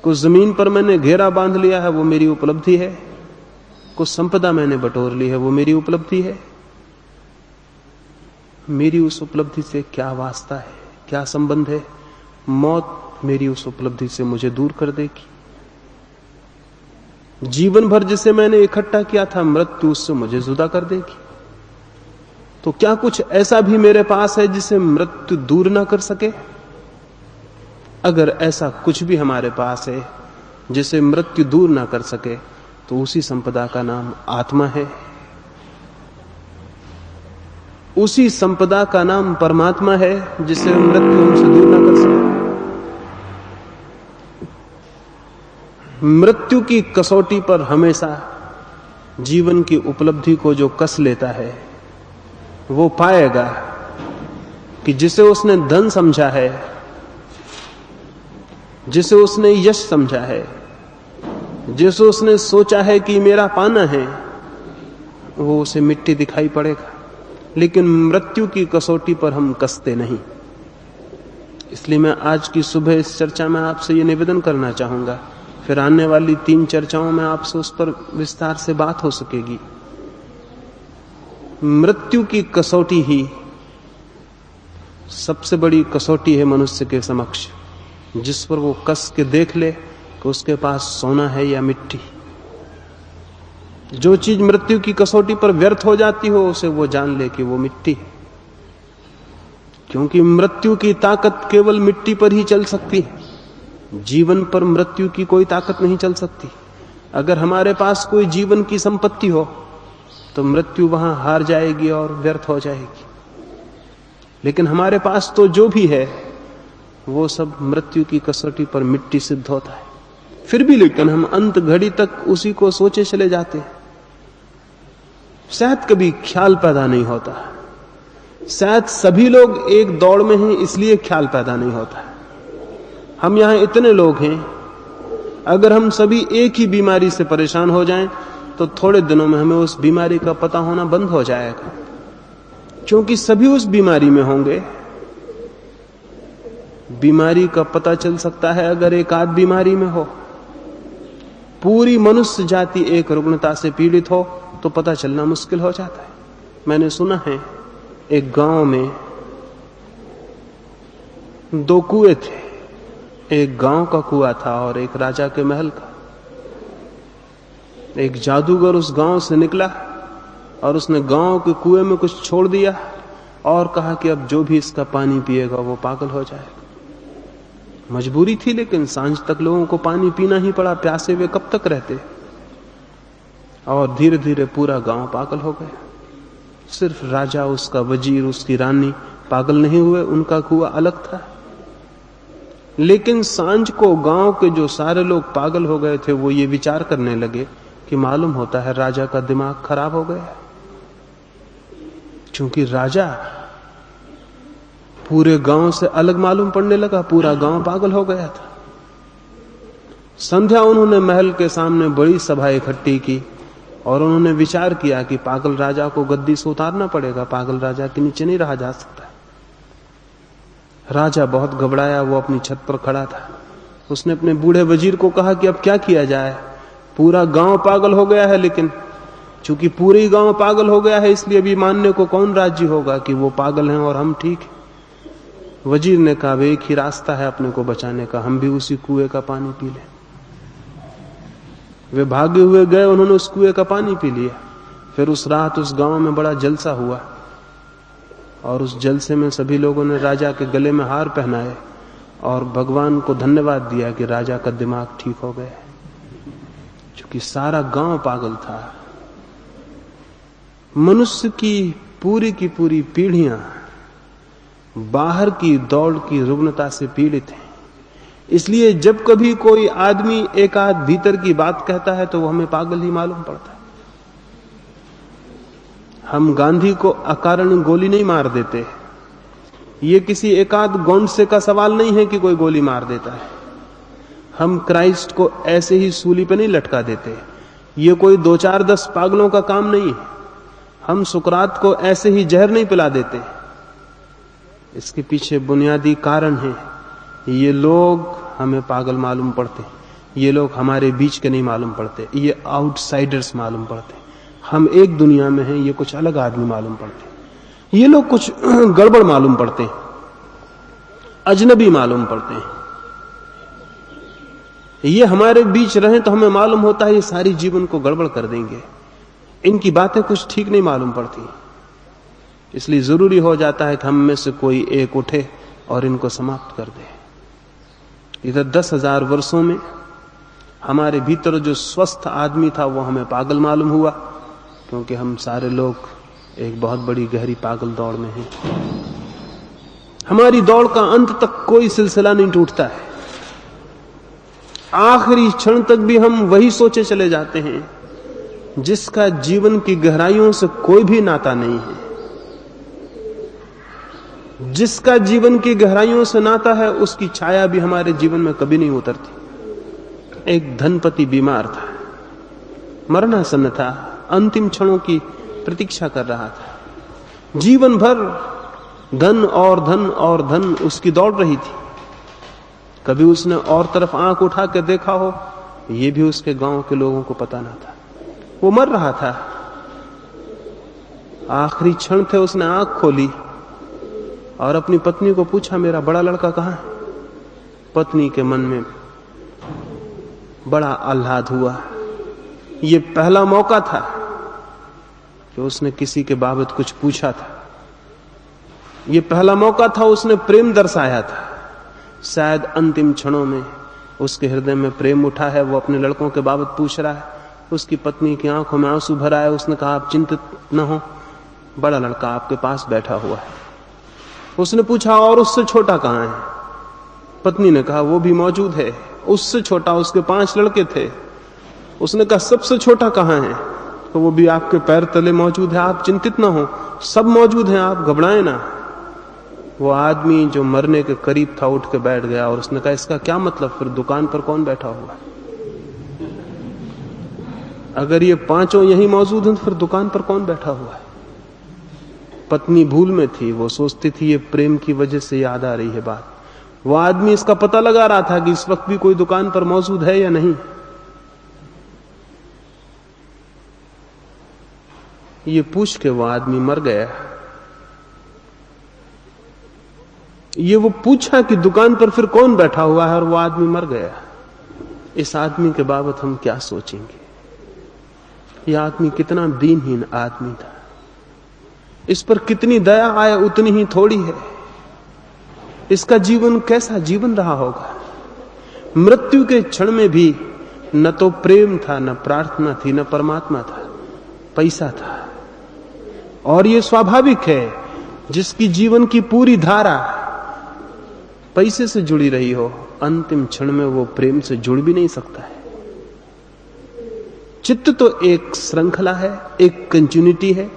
कुछ जमीन पर मैंने घेरा बांध लिया है, वो मेरी उपलब्धि है। कुछ संपदा मैंने बटोर ली है, वो मेरी उपलब्धि है। मेरी उस उपलब्धि से क्या वास्ता है, क्या संबंध है? मौत मेरी उस उपलब्धि से मुझे दूर कर देगी। जीवन भर जिसे मैंने इकट्ठा किया था, मृत्यु उससे मुझे जुदा कर देगी। तो क्या कुछ ऐसा भी मेरे पास है जिसे मृत्यु दूर ना कर सके? अगर ऐसा कुछ भी हमारे पास है जिसे मृत्यु दूर ना कर सके, तो उसी संपदा का नाम आत्मा है। उसी संपदा का नाम परमात्मा है जिसे मृत्यु हमसे दूर ना कर सके। मृत्यु की कसौटी पर हमेशा जीवन की उपलब्धि को जो कस लेता है, वो पाएगा कि जिसे उसने धन समझा है, जिसे उसने यश समझा है, जिसे उसने सोचा है कि मेरा पाना है, वो उसे मिट्टी दिखाई पड़ेगा। लेकिन मृत्यु की कसौटी पर हम कसते नहीं। इसलिए मैं आज की सुबह इस चर्चा में आपसे ये निवेदन करना चाहूंगा, फिर आने वाली 3 चर्चाओं में आपसे उस पर विस्तार से बात हो सकेगी। मृत्यु की कसौटी ही सबसे बड़ी कसौटी है मनुष्य के समक्ष, जिस पर वो कस के देख ले कि उसके पास सोना है या मिट्टी। जो चीज मृत्यु की कसौटी पर व्यर्थ हो जाती हो, उसे वो जान ले कि वो मिट्टी है। क्योंकि मृत्यु की ताकत केवल मिट्टी पर ही चल सकती है, जीवन पर मृत्यु की कोई ताकत नहीं चल सकती। अगर हमारे पास कोई जीवन की संपत्ति हो तो मृत्यु वहां हार जाएगी और व्यर्थ हो जाएगी। लेकिन हमारे पास तो जो भी है वो सब मृत्यु की कसौटी पर मिट्टी सिद्ध होता है। फिर भी लेकिन हम अंत घड़ी तक उसी को सोचे चले जाते हैं। शायद कभी ख्याल पैदा नहीं होता, शायद सभी लोग एक दौड़ में हैं इसलिए ख्याल पैदा नहीं होता। हम यहां इतने लोग हैं, अगर हम सभी एक ही बीमारी से परेशान हो जाएं तो थोड़े दिनों में हमें उस बीमारी का पता होना बंद हो जाएगा, क्योंकि सभी उस बीमारी में होंगे। बीमारी का पता चल सकता है अगर एक आध बीमारी में हो। पूरी मनुष्य जाति एक रुग्णता से पीड़ित हो तो पता चलना मुश्किल हो जाता है। मैंने सुना है एक गांव में 2 कुएं थे, एक गांव का कुआं था और एक राजा के महल का। एक जादूगर उस गांव से निकला और उसने गांव के कुएं में कुछ छोड़ दिया और कहा कि अब जो भी इसका पानी पिएगा वो पागल हो जाएगा। मजबूरी थी, लेकिन सांझ तक लोगों को पानी पीना ही पड़ा, प्यासे वे कब तक रहते। और धीरे धीरे पूरा गांव पागल हो गया। सिर्फ राजा, उसका वजीर, उसकी रानी पागल नहीं हुए, उनका कुआं अलग था। लेकिन सांझ को गांव के जो सारे लोग पागल हो गए थे वो ये विचार करने लगे कि मालूम होता है राजा का दिमाग खराब हो गया, क्योंकि राजा पूरे गांव से अलग मालूम पड़ने लगा, पूरा गांव पागल हो गया था। संध्या उन्होंने महल के सामने बड़ी सभा इकट्ठी की और उन्होंने विचार किया कि पागल राजा को गद्दी से उतारना पड़ेगा, पागल राजा के नीचे नहीं रहा जा सकता। राजा बहुत घबराया, वो अपनी छत पर खड़ा था। उसने अपने बूढ़े वजीर को कहा कि अब क्या किया जाए, पूरा गांव पागल हो गया है, लेकिन चूंकि पूरे गांव पागल हो गया है इसलिए अभी मानने को कौन राजी होगा कि वो पागल हैं और हम ठीक हैं। वजीर ने कहा एक ही रास्ता है अपने को बचाने का, हम भी उसी कुएं का पानी पी लें। वे भागे हुए गए, उन्होंने उस कुएं का पानी पी लिया। फिर उस रात उस गांव में बड़ा जलसा हुआ और उस जलसे में सभी लोगों ने राजा के गले में हार पहनाए और भगवान को धन्यवाद दिया कि राजा का दिमाग ठीक हो गया, क्योंकि सारा गांव पागल था। मनुष्य की पूरी पीढ़ियां बाहर की दौड़ की रुग्णता से पीड़ित हैं। इसलिए जब कभी कोई आदमी एक आध भीतर की बात कहता है तो वो हमें पागल ही मालूम पड़ता है। हम गांधी को अकारण गोली नहीं मार देते, ये किसी एकाध गोंडसे का सवाल नहीं है कि कोई गोली मार देता है। हम क्राइस्ट को ऐसे ही सूली पे नहीं लटका देते, ये कोई 2-4-10 पागलों का काम नहीं है। हम सुकरात को ऐसे ही जहर नहीं पिला देते, इसके पीछे बुनियादी कारण है। ये लोग हमें पागल मालूम पड़ते, ये लोग हमारे बीच के नहीं मालूम पड़ते, ये आउटसाइडर्स मालूम पड़ते। हम एक दुनिया में हैं, ये कुछ अलग आदमी मालूम पड़ते। ये लोग कुछ गड़बड़ मालूम पड़ते, अजनबी मालूम पड़ते हैं। ये हमारे बीच रहें तो हमें मालूम होता है ये सारी जीवन को गड़बड़ कर देंगे, इनकी बातें कुछ ठीक नहीं मालूम पड़ती। इसलिए जरूरी हो जाता है कि हम में से कोई एक उठे और इनको समाप्त कर दे। इधर 10,000 वर्षों में हमारे भीतर जो स्वस्थ आदमी था वो हमें पागल मालूम हुआ, क्योंकि हम सारे लोग एक बहुत बड़ी गहरी पागल दौड़ में हैं। हमारी दौड़ का अंत तक कोई सिलसिला नहीं टूटता है, आखिरी क्षण तक भी हम वही सोचे चले जाते हैं जिसका जीवन की गहराइयों से कोई भी नाता नहीं है। जिसका जीवन की गहराइयों से नाता है उसकी छाया भी हमारे जीवन में कभी नहीं उतरती। एक धनपति बीमार था, मरणासन्न था, अंतिम क्षणों की प्रतीक्षा कर रहा था। जीवन भर धन और धन और धन उसकी दौड़ रही थी। कभी उसने और तरफ आंख उठा के देखा हो, यह भी उसके गांव के लोगों को पता ना था। वो मर रहा था, आखिरी क्षण थे, उसने आंख खोली और अपनी पत्नी को पूछा मेरा बड़ा लड़का कहां है। पत्नी के मन में बड़ा आह्लाद हुआ। ये पहला मौका था कि उसने किसी के बाबत कुछ पूछा था, ये पहला मौका था उसने प्रेम दर्शाया था। शायद अंतिम क्षणों में उसके हृदय में प्रेम उठा है, वो अपने लड़कों के बाबत पूछ रहा है। उसकी पत्नी की आंखों में आंसू भर आए। उसने कहा, आप चिंतित न हो, बड़ा लड़का आपके पास बैठा हुआ है। उसने पूछा, और उससे छोटा कहां है? पत्नी ने कहा, वो भी मौजूद है। उससे छोटा, उसके 5 लड़के थे। उसने कहा, सबसे छोटा कहां है? तो वो भी आपके पैर तले मौजूद है। आप चिंतित ना हो, सब मौजूद हैं, आप घबराएं ना। वो आदमी जो मरने के करीब था उठ के बैठ गया और उसने कहा, इसका क्या मतलब? फिर दुकान पर कौन बैठा हुआ है? अगर ये 5 यहीं मौजूद हैं तो फिर दुकान पर कौन बैठा हुआ है? पत्नी भूल में थी, वो सोचती थी ये प्रेम की वजह से याद आ रही है बात। वो आदमी इसका पता लगा रहा था कि इस वक्त भी कोई दुकान पर मौजूद है या नहीं। ये पूछ के वो आदमी मर गया। ये वो पूछा कि दुकान पर फिर कौन बैठा हुआ है, और वो आदमी मर गया। इस आदमी के बाबत हम क्या सोचेंगे? यह आदमी कितना दीनहीन आदमी था। इस पर कितनी दया आए उतनी ही थोड़ी है। इसका जीवन कैसा जीवन रहा होगा? मृत्यु के क्षण में भी न तो प्रेम था, न प्रार्थना थी, न परमात्मा था, पैसा था। और ये स्वाभाविक है, जिसकी जीवन की पूरी धारा पैसे से जुड़ी रही हो, अंतिम क्षण में वो प्रेम से जुड़ भी नहीं सकता है। चित्त तो एक श्रृंखला है, एक कंटिन्यूटी है।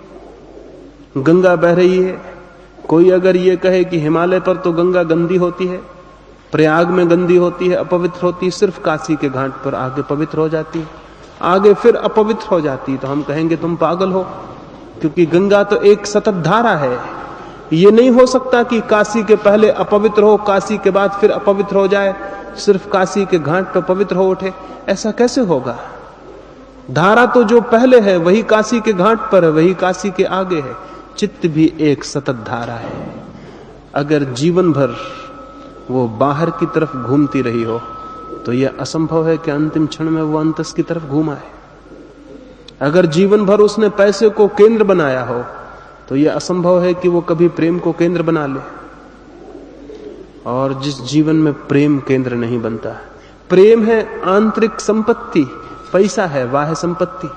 गंगा बह रही है। कोई अगर ये कहे कि हिमालय पर तो गंगा गंदी होती है, प्रयाग में गंदी होती है, अपवित्र होती है, सिर्फ काशी के घाट पर आगे पवित्र हो जाती है, आगे फिर अपवित्र हो जाती है, तो हम कहेंगे तुम पागल हो, क्योंकि गंगा तो एक सतत धारा है। ये नहीं हो सकता कि काशी के पहले अपवित्र हो, काशी के बाद फिर अपवित्र हो जाए, सिर्फ काशी के घाट पर पवित्र हो उठे। ऐसा कैसे होगा? धारा तो जो पहले है वही काशी के घाट पर है, वही काशी के आगे है। चित्त भी एक सतत धारा है। अगर जीवन भर वो बाहर की तरफ घूमती रही हो तो यह असंभव है कि अंतिम क्षण में वो अंतस की तरफ घूम आए। अगर जीवन भर उसने पैसे को केंद्र बनाया हो तो यह असंभव है कि वो कभी प्रेम को केंद्र बना ले। और जिस जीवन में प्रेम केंद्र नहीं बनता, प्रेम है आंतरिक संपत्ति, पैसा है बाह्य संपत्ति।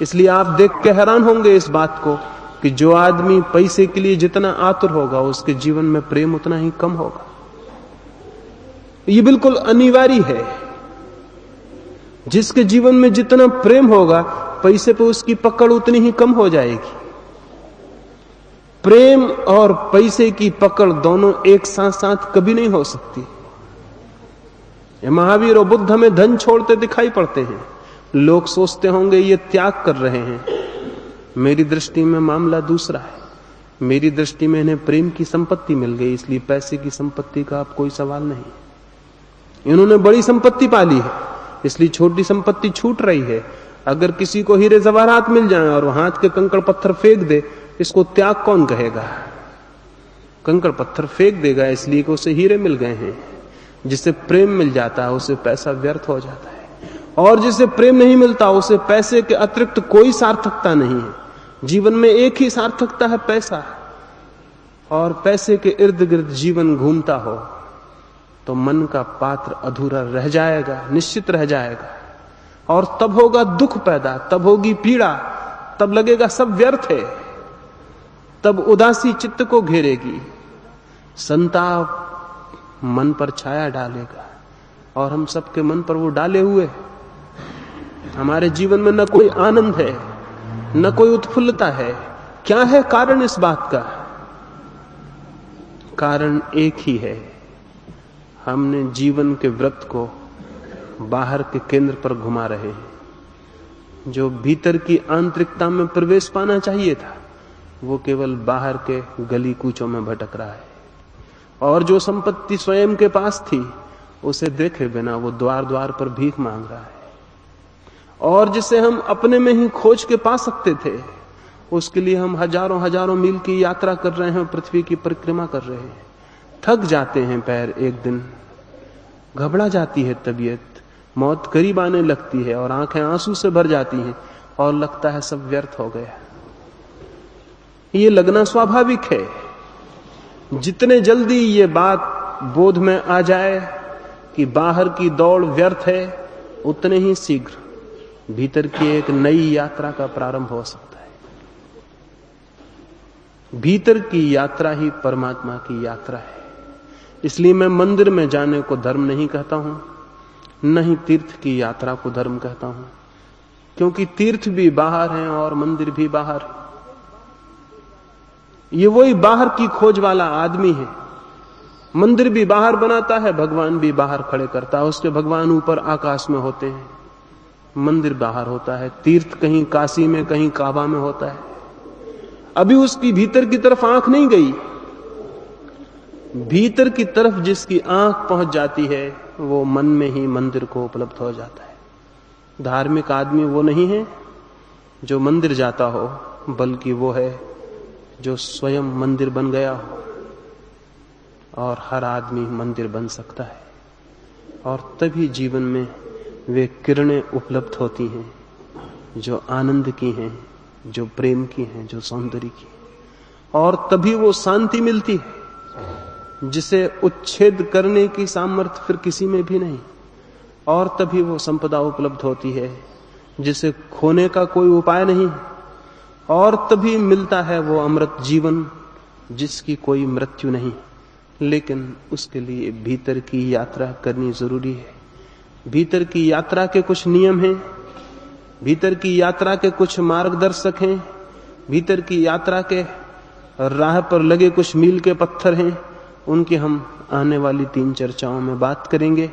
इसलिए आप देख के हैरान होंगे इस बात को कि जो आदमी पैसे के लिए जितना आतुर होगा उसके जीवन में प्रेम उतना ही कम होगा। ये बिल्कुल अनिवार्य है। जिसके जीवन में जितना प्रेम होगा पैसे पे उसकी पकड़ उतनी ही कम हो जाएगी। प्रेम और पैसे की पकड़ दोनों एक साथ साथ कभी नहीं हो सकती। महावीर और बुद्ध हमें धन छोड़ते दिखाई पड़ते हैं। लोग सोचते होंगे ये त्याग कर रहे हैं। मेरी दृष्टि में मामला दूसरा है। मेरी दृष्टि में इन्हें प्रेम की संपत्ति मिल गई, इसलिए पैसे की संपत्ति का अब कोई सवाल नहीं। इन्होंने बड़ी संपत्ति पाली है, इसलिए छोटी संपत्ति छूट रही है। अगर किसी को हीरे जवाहरात मिल जाए और हाथ के कंकड़ पत्थर फेंक दे, इसको त्याग कौन कहेगा? कंकड़ पत्थर फेंक देगा इसलिए कि उसे हीरे मिल गए हैं। जिसे प्रेम मिल जाता है उसे पैसा व्यर्थ हो जाता है, और जिसे प्रेम नहीं मिलता उसे पैसे के अतिरिक्त कोई सार्थकता नहीं है। जीवन में एक ही सार्थकता है, पैसा। और पैसे के इर्द गिर्द जीवन घूमता हो तो मन का पात्र अधूरा रह जाएगा, निश्चित रह जाएगा। और तब होगा दुख पैदा, तब होगी पीड़ा, तब लगेगा सब व्यर्थ है। तब उदासी चित्त को घेरेगी, संताप मन पर छाया डालेगा, और हम सबके मन पर वो डाले हुए। हमारे जीवन में न कोई आनंद है, न कोई उत्फुल्लता है। क्या है कारण इस बात का? कारण एक ही है, हमने जीवन के वृत्त को बाहर के केंद्र पर घुमा रहे हैं। जो भीतर की आंतरिकता में प्रवेश पाना चाहिए था वो केवल बाहर के गली कूचों में भटक रहा है। और जो संपत्ति स्वयं के पास थी उसे देखे बिना वो द्वार द्वार पर भीख मांग रहा है। और जिसे हम अपने में ही खोज के पा सकते थे उसके लिए हम हजारों हजारों मील की यात्रा कर रहे हैं, पृथ्वी की परिक्रमा कर रहे हैं। थक जाते हैं पैर, एक दिन घबरा जाती है तबीयत, मौत करीब आने लगती है और आंखें आंसू से भर जाती हैं और लगता है सब व्यर्थ हो गया। ये लगना स्वाभाविक है। जितने जल्दी ये बात बोध में आ जाए कि बाहर की दौड़ व्यर्थ है, उतने ही शीघ्र भीतर की एक नई यात्रा का प्रारंभ हो सकता है। भीतर की यात्रा ही परमात्मा की यात्रा है। इसलिए मैं मंदिर में जाने को धर्म नहीं कहता हूं, न ही तीर्थ की यात्रा को धर्म कहता हूं, क्योंकि तीर्थ भी बाहर हैं और मंदिर भी बाहर है। ये वही बाहर की खोज वाला आदमी है। मंदिर भी बाहर बनाता है, भगवान भी बाहर खड़े करता है। उसके भगवान ऊपर आकाश में होते हैं, मंदिर बाहर होता है। तीर्थ कहीं काशी में, कहीं काबा में होता है। अभी उसकी भीतर की तरफ आंख नहीं गई। भीतर की तरफ जिसकी आंख पहुंच जाती है वो मन में ही मंदिर को उपलब्ध हो जाता है। धार्मिक आदमी वो नहीं है जो मंदिर जाता हो, बल्कि वो है जो स्वयं मंदिर बन गया हो। और हर आदमी मंदिर बन सकता है, और तभी जीवन में वे किरणें उपलब्ध होती हैं जो आनंद की हैं, जो प्रेम की हैं, जो सौंदर्य की हैं। और तभी वो शांति मिलती है जिसे उच्छेद करने की सामर्थ्य फिर किसी में भी नहीं। और तभी वो संपदा उपलब्ध होती है जिसे खोने का कोई उपाय नहीं। और तभी मिलता है वो अमृत जीवन जिसकी कोई मृत्यु नहीं। लेकिन उसके लिए भीतर की यात्रा करनी जरूरी है। भीतर की यात्रा के कुछ नियम हैं, भीतर की यात्रा के कुछ मार्गदर्शक हैं, भीतर की यात्रा के राह पर लगे कुछ मील के पत्थर हैं। उनकी हम आने वाली 3 चर्चाओं में बात करेंगे।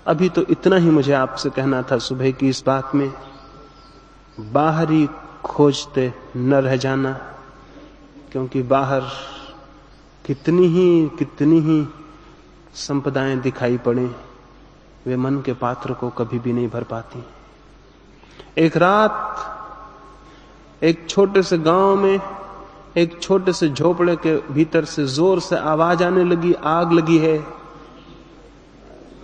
अभी तो इतना ही मुझे आपसे कहना था सुबह की इस बात में। बाहरी खोजते न रह जाना, क्योंकि बाहर कितनी ही संपदाएं दिखाई पड़े, वे मन के पात्र को कभी भी नहीं भर पाती। एक रात एक छोटे से गांव में, एक छोटे से झोपड़े के भीतर से जोर से आवाज आने लगी, आग लगी है,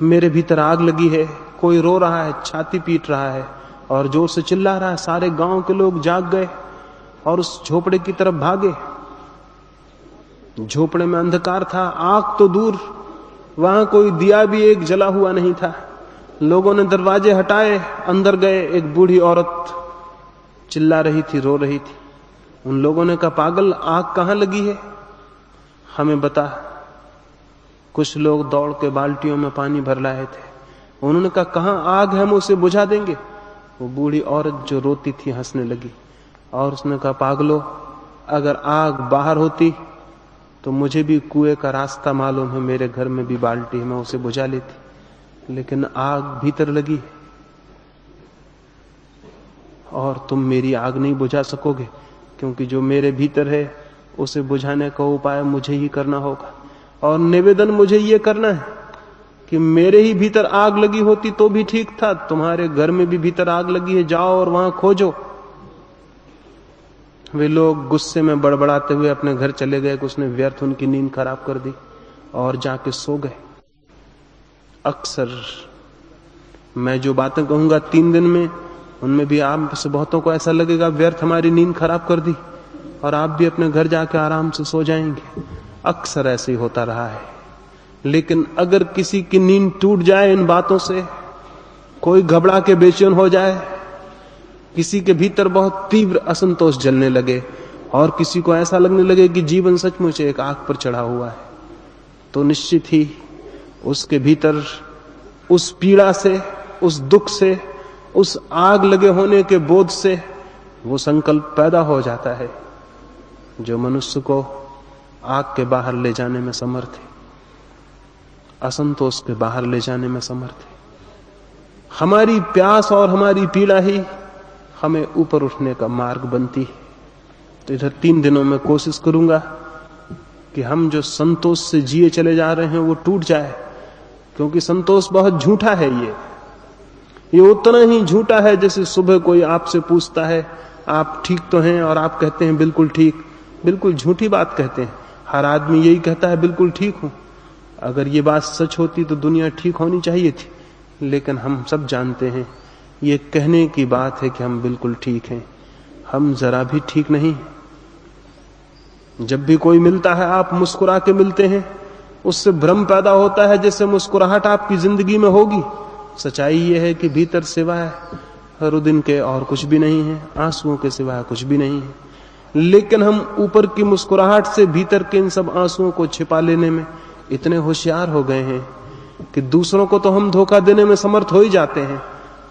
मेरे भीतर आग लगी है। कोई रो रहा है, छाती पीट रहा है और जोर से चिल्ला रहा है। सारे गांव के लोग जाग गए और उस झोपड़े की तरफ भागे। झोपड़े में अंधकार था, आग तो दूर, वहां कोई दिया भी एक जला हुआ नहीं था। लोगों ने दरवाजे हटाए, अंदर गए। एक बूढ़ी औरत चिल्ला रही थी, रो रही थी। उन लोगों ने कहा, पागल, आग कहां लगी है, हमें बता। कुछ लोग दौड़ के बाल्टियों में पानी भर लाए थे। उन्होंने कहा, कहां आग है, हम उसे बुझा देंगे। वो बूढ़ी औरत जो रोती थी हंसने लगी और उसने कहा, पागलो, अगर आग बाहर होती तो मुझे भी कुएं का रास्ता मालूम है, मेरे घर में भी बाल्टी है, मैं उसे बुझा लेती। लेकिन आग भीतर लगी और तुम मेरी आग नहीं बुझा सकोगे, क्योंकि जो मेरे भीतर है उसे बुझाने का उपाय मुझे ही करना होगा। और निवेदन मुझे ये करना है कि मेरे ही भीतर आग लगी होती तो भी ठीक था, तुम्हारे घर में भी भीतर आग लगी है, जाओ और वहां खोजो। वे लोग गुस्से में बड़बड़ाते हुए अपने घर चले गए कि उसने व्यर्थ उनकी नींद खराब कर दी, और जाके सो गए। अक्सर मैं जो बातें कहूंगा 3 दिन में, उनमें भी आप से बहुतों को ऐसा लगेगा व्यर्थ हमारी नींद खराब कर दी, और आप भी अपने घर जाके आराम से सो जाएंगे। अक्सर ऐसे ही होता रहा है। लेकिन अगर किसी की नींद टूट जाए इन बातों से, कोई घबरा के बेचैन हो जाए, किसी के भीतर बहुत तीव्र असंतोष जलने लगे, और किसी को ऐसा लगने लगे कि जीवन सचमुच एक आग पर चढ़ा हुआ है, तो निश्चित ही उसके भीतर उस पीड़ा से, उस दुख से, उस आग लगे होने के बोध से वो संकल्प पैदा हो जाता है जो मनुष्य को आग के बाहर ले जाने में समर्थ है, असंतोष के बाहर ले जाने में समर्थ है। हमारी प्यास और हमारी पीड़ा ही हमें ऊपर उठने का मार्ग बनती है। तो इधर 3 दिनों में कोशिश करूंगा कि हम जो संतोष से जिए चले जा रहे हैं वो टूट जाए, क्योंकि संतोष बहुत झूठा है। ये उतना ही झूठा है जैसे सुबह कोई आपसे पूछता है, आप ठीक तो हैं, और आप कहते हैं बिल्कुल ठीक। बिल्कुल झूठी बात कहते हैं। हर आदमी यही कहता है बिल्कुल ठीक हूं। अगर ये बात सच होती तो दुनिया ठीक होनी चाहिए थी, लेकिन हम सब जानते हैं ये कहने की बात है कि हम बिल्कुल ठीक हैं। हम जरा भी ठीक नहीं। जब भी कोई मिलता है, आप मुस्कुरा के मिलते हैं, उससे भ्रम पैदा होता है जैसे मुस्कुराहट आपकी जिंदगी में होगी। सच्चाई यह है कि भीतर सिवाय रुदिन के और कुछ भी नहीं है, आंसुओं के सिवाय कुछ भी नहीं है। लेकिन हम ऊपर की मुस्कुराहट से भीतर के इन सब आंसुओं को छिपा लेने में इतने होशियार हो गए हैं कि दूसरों को तो हम धोखा देने में समर्थ हो ही जाते हैं,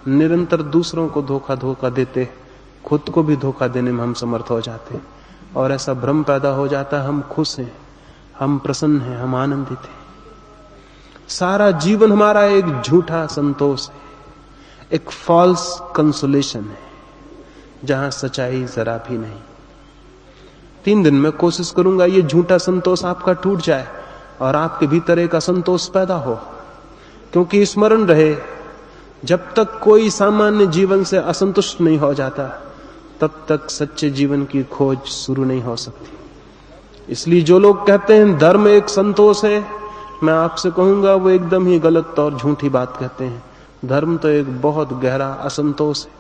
निरंतर दूसरों को धोखा देते खुद को भी धोखा देने में हम समर्थ हो जाते हैं। और ऐसा भ्रम पैदा हो जाता है हम खुश हैं, हम प्रसन्न हैं, हम आनंदित हैं। सारा जीवन हमारा एक झूठा संतोष है, एक फॉल्स कंसोलेशन है, जहां सच्चाई जरा भी नहीं। 3 दिन में कोशिश करूंगा ये झूठा संतोष आपका टूट जाए और आपके भीतर एक असंतोष पैदा हो। क्योंकि स्मरण रहे, जब तक कोई सामान्य जीवन से असंतुष्ट नहीं हो जाता तब तक सच्चे जीवन की खोज शुरू नहीं हो सकती। इसलिए जो लोग कहते हैं धर्म एक संतोष है, मैं आपसे कहूंगा वो एकदम ही गलत और झूठी बात कहते हैं। धर्म तो एक बहुत गहरा असंतोष है,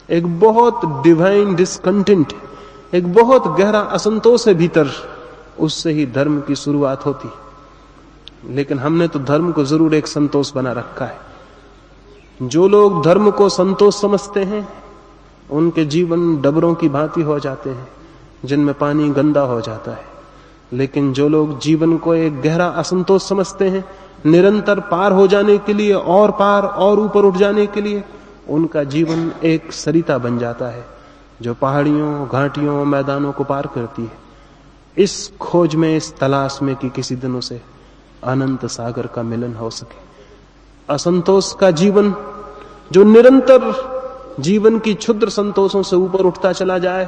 एक बहुत डिवाइन डिसकंटेंट, एक बहुत गहरा असंतोष है भीतर, उससे ही धर्म की शुरुआत होती। लेकिन हमने तो धर्म को जरूर एक संतोष बना रखा है। जो लोग धर्म को संतोष समझते हैं उनके जीवन डबरों की भांति हो जाते हैं जिनमें पानी गंदा हो जाता है। लेकिन जो लोग जीवन को एक गहरा असंतोष समझते हैं, निरंतर पार हो जाने के लिए और पार और ऊपर उठ जाने के लिए, उनका जीवन एक सरिता बन जाता है जो पहाड़ियों, घाटियों, मैदानों को पार करती है। इस खोज में, इस तलाश में कि किसी दिन उसे अनंत सागर का मिलन हो सके। असंतोष का जीवन जो निरंतर जीवन की क्षुद्र संतोषों से ऊपर उठता चला जाए,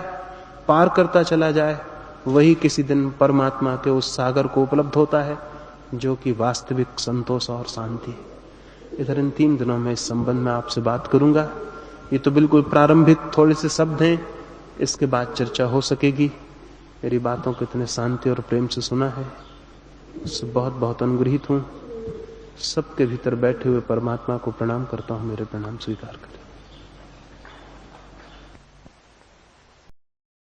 पार करता चला जाए, वही किसी दिन परमात्मा के उस सागर को उपलब्ध होता है जो कि वास्तविक संतोष और शांति है। इधर इन 3 दिनों में इस संबंध में आपसे बात करूंगा। ये तो बिल्कुल प्रारंभिक थोड़े से शब्द हैं, इसके बाद चर्चा हो सकेगी। मेरी बातों को इतने शांति और प्रेम से सुना है, उससे बहुत बहुत अनुग्रहित हूं। सबके भीतर बैठे हुए परमात्मा को प्रणाम करता हूं, मेरे प्रणाम स्वीकार करें।